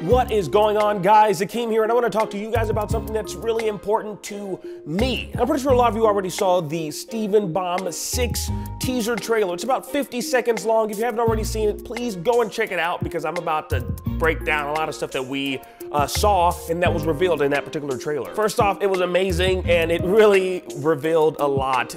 What is going on, guys? Akeem here, and I want to talk to you guys about something that's really important to me. I'm pretty sure a lot of you already saw the Steven Bomb 6 teaser trailer. It's about 50 seconds long. If you haven't already seen it, please go and check it out because I'm about to break down a lot of stuff that we saw and that was revealed in that particular trailer. First off, it was amazing and it really revealed a lot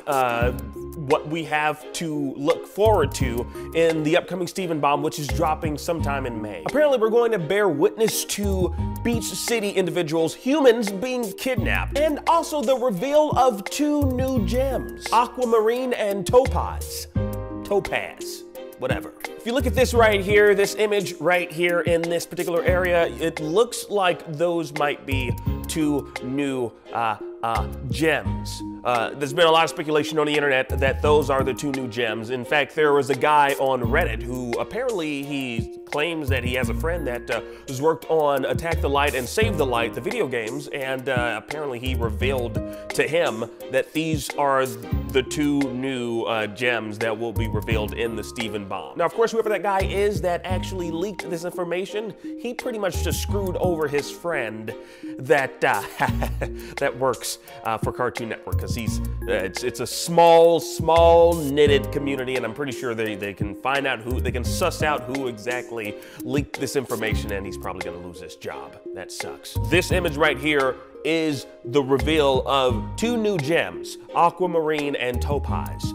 what we have to look forward to in the upcoming Steven Bomb, which is dropping sometime in May. Apparently, we're going to bear witness to Beach City individuals, humans being kidnapped, and also the reveal of two new gems, Aquamarine and Topaz, whatever. If you look at this right here, this image right here in this particular area, it looks like those might be two new gems. There's been a lot of speculation on the internet that those are the two new gems. In fact, there was a guy on Reddit who apparently he claims that he has a friend that has worked on Attack the Light and Save the Light, the video games, and apparently he revealed to him that these are the two new gems that will be revealed in the Steven Bomb. Now, of course, whoever that guy is that actually leaked this information, he pretty much just screwed over his friend that that works for Cartoon Network, because it's a small knitted community, and I'm pretty sure they can find out they can suss out who exactly leaked this information, and he's probably gonna lose his job. That sucks. This image right here is the reveal of two new gems, Aquamarine and Topaz,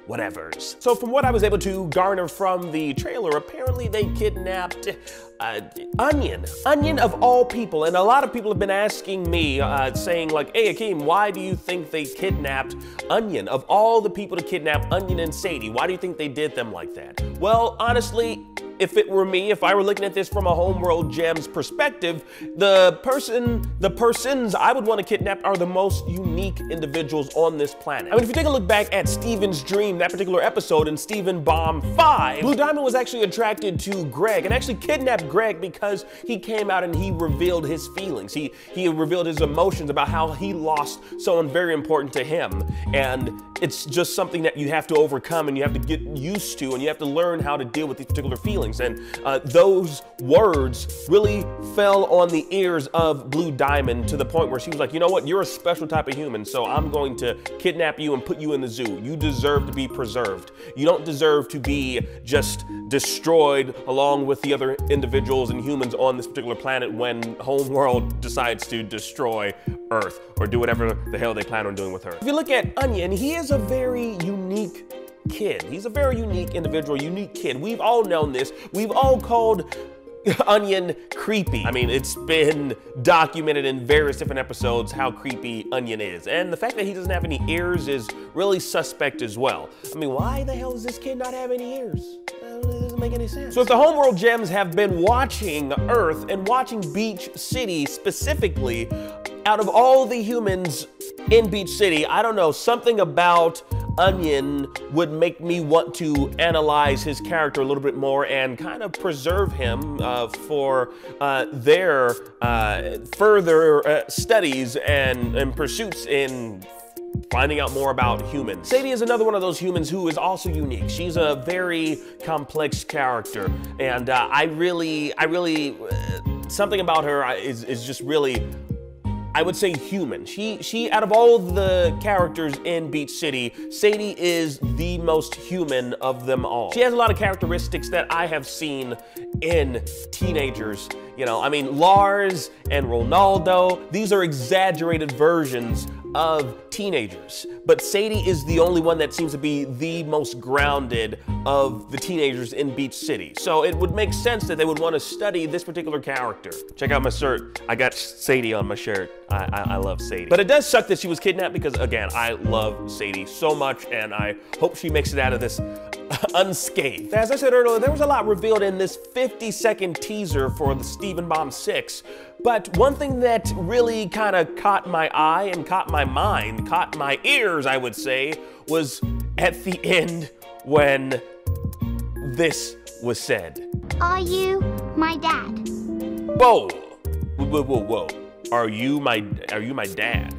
whatevers. So from what I was able to garner from the trailer, apparently they kidnapped Onion of all people. And a lot of people have been asking me, saying like, hey Akeem, why do you think they kidnapped Onion? Of all the people to kidnap Onion and Sadie, why do you think they did them like that? Well, honestly, if it were me, if I were looking at this from a Homeworld Gems perspective, the persons I would want to kidnap are the most unique individuals on this planet. I mean, if you take a look back at Steven's dream, that particular episode in Steven Bomb 5, Blue Diamond was actually attracted to Greg and actually kidnapped Greg because he came out and he revealed his feelings. He revealed his emotions about how he lost someone very important to him. And it's just something that you have to overcome and you have to get used to, and you have to learn how to deal with these particular feelings. And those words really fell on the ears of Blue Diamond to the point where she was like, you know what, you're a special type of human, so I'm going to kidnap you and put you in the zoo. You deserve to be preserved. You don't deserve to be just destroyed along with the other individuals and humans on this particular planet when Homeworld decides to destroy Earth or do whatever the hell they plan on doing with Earth. If you look at Onion, he is a very unique kid. He's a very unique individual, unique kid. We've all known this. We've all called Onion creepy. I mean, it's been documented in various different episodes how creepy Onion is. And the fact that he doesn't have any ears is really suspect as well. I mean, why the hell does this kid not have any ears? It doesn't make any sense. So if the Homeworld Gems have been watching Earth and watching Beach City specifically, out of all the humans in Beach City, I don't know, something about Onion would make me want to analyze his character a little bit more and kind of preserve him for their further studies and pursuits in finding out more about humans. Sadie is another one of those humans who is also unique. She's a very complex character, and I really, something about her is just really, I would say, human. She, out of all of the characters in Beach City, Sadie is the most human of them all. She has a lot of characteristics that I have seen in teenagers. You know, I mean, Lars and Ronaldo, these are exaggerated versions of teenagers. But Sadie is the only one that seems to be the most grounded of the teenagers in Beach City. So it would make sense that they would want to study this particular character. Check out my shirt. I got Sadie on my shirt. I love Sadie. But it does suck that she was kidnapped because, again, I love Sadie so much and I hope she makes it out of this unscathed. As I said earlier, there was a lot revealed in this 50-second teaser for the Steven Bomb 6. But one thing that really kind of caught my eye and caught my mind, caught my ears, I would say, was at the end when this was said. Are you my dad? Whoa, whoa. Are you my dad?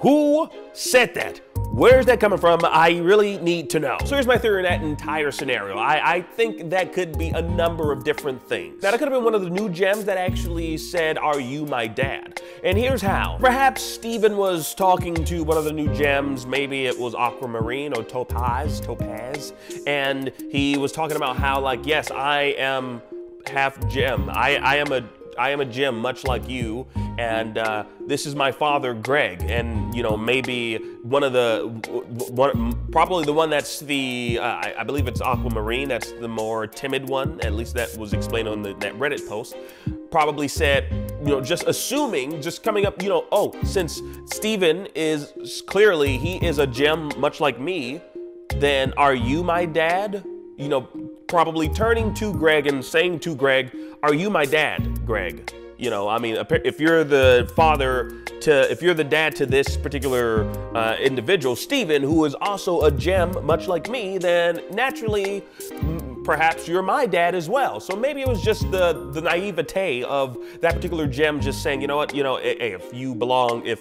Who said that? Where's that coming from? I really need to know. So here's my theory in that entire scenario. I think that could be a number of different things. Now, that could have been one of the new gems that actually said, "Are you my dad?" And here's how. Perhaps Steven was talking to one of the new gems, maybe it was aquamarine or topaz, and he was talking about how, like, yes, I am half gem. I am a gem much like you, and this is my father, Greg. And you know, maybe probably the one that's the I believe it's aquamarine. That's the more timid one. At least that was explained on that Reddit post. Probably said, you know, just assuming, just coming up, you know, oh, since Steven is clearly he is a gem much like me, then are you my dad? You know, probably turning to Greg and saying to Greg, "Are you my dad, Greg?" You know, I mean, if you're the if you're the dad to this particular individual, Steven, who is also a gem much like me, then naturally, perhaps you're my dad as well. So maybe it was just the naivete of that particular gem just saying, you know what, you know, hey, if you belong, if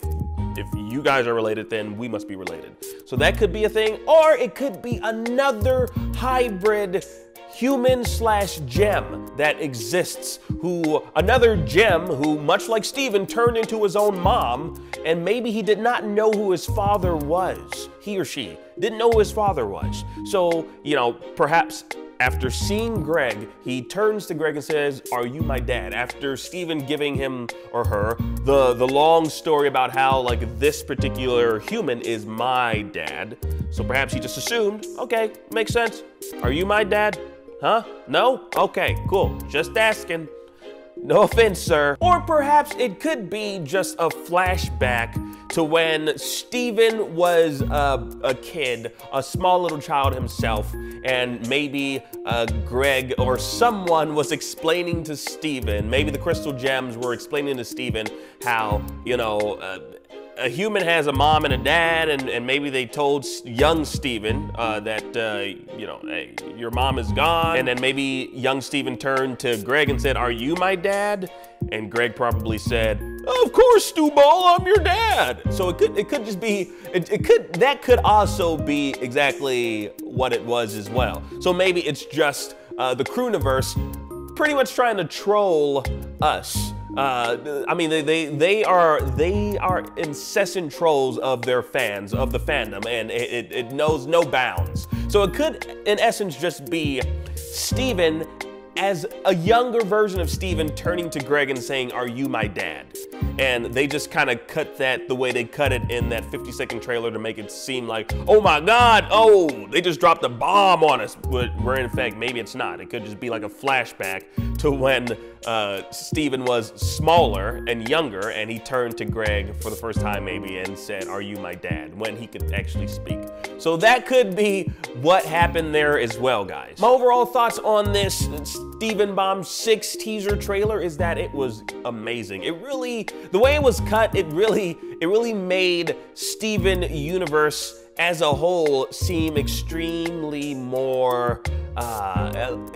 you guys are related, then we must be related. So that could be a thing, or it could be another hybrid human/gem that exists, another gem who, much like Steven, turned into his own mom, and maybe he did not know who his father was. He or she didn't know who his father was. So, you know, perhaps after seeing Greg, he turns to Greg and says, "Are you my dad?" After Steven giving him or her the long story about how, like, this particular human is my dad. So perhaps he just assumed, okay, makes sense. Are you my dad? Huh? No? Okay, cool. Just asking. No offense, sir. Or perhaps it could be just a flashback to when Steven was a kid, a small little child himself, and maybe Greg or someone was explaining to Steven, maybe the Crystal Gems were explaining to Steven how, you know, a human has a mom and a dad, and maybe they told young Steven that, you know, hey, your mom is gone. And then maybe young Steven turned to Greg and said, "Are you my dad?" And Greg probably said, "Of course, Stewball, I'm your dad." So it could just be, that could also be exactly what it was as well. So maybe it's just the Crewniverse pretty much trying to troll us. I mean, they are incessant trolls of their fans, of the fandom, and it knows no bounds. So it could, in essence, just be Steven as a younger version of Steven turning to Greg and saying, "Are you my dad?" And they just kind of cut that the way they cut it in that 50-second trailer to make it seem like, oh my God, oh, they just dropped a bomb on us. But where in fact, maybe it's not. It could just be like a flashback to when Steven was smaller and younger, and he turned to Greg for the first time maybe and said, "Are you my dad?" when he could actually speak. So that could be what happened there as well, guys. My overall thoughts on this Steven Bomb 6 teaser trailer is that it was amazing. It really, the way it was cut, it really made Steven Universe as a whole seem extremely more,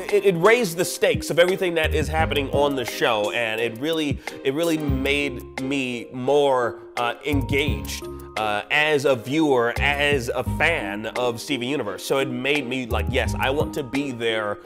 it raised the stakes of everything that is happening on the show, and it really made me more engaged as a viewer, as a fan of Steven Universe. So it made me like, yes, I want to be there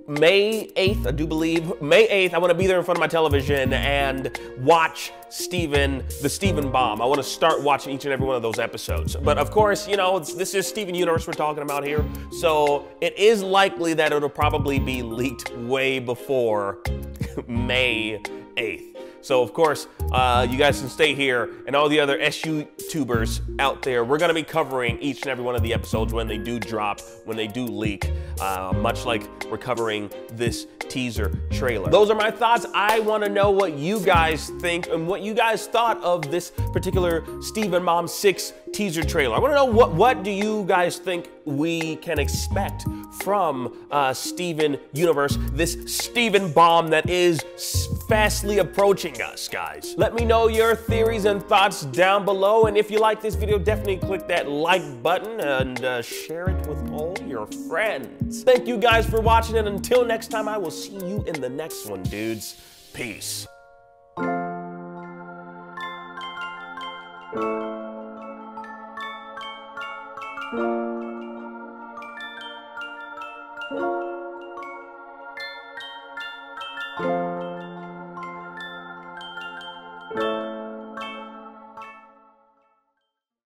May 8th, I do believe. May 8th, I want to be there in front of my television and watch the Steven Bomb. I want to start watching each and every one of those episodes. But of course, you know, this is Steven Universe we're talking about here. So it is likely that it'll probably be leaked way before May 8th. So of course, you guys can stay here, and all the other SU tubers out there, we're gonna be covering each and every one of the episodes when they do drop, when they do leak, much like we're covering this teaser trailer. Those are my thoughts. I wanna know what you guys think and what you guys thought of this particular Steven Bomb 6 teaser trailer. I wanna know what do you guys think we can expect from Steven Universe, this Steven Bomb that is fastly approaching us, guys. Let me know your theories and thoughts down below, and if you like this video, definitely click that like button and share it with all your friends. Thank you guys for watching, and until next time, I will see you in the next one, dudes. Peace.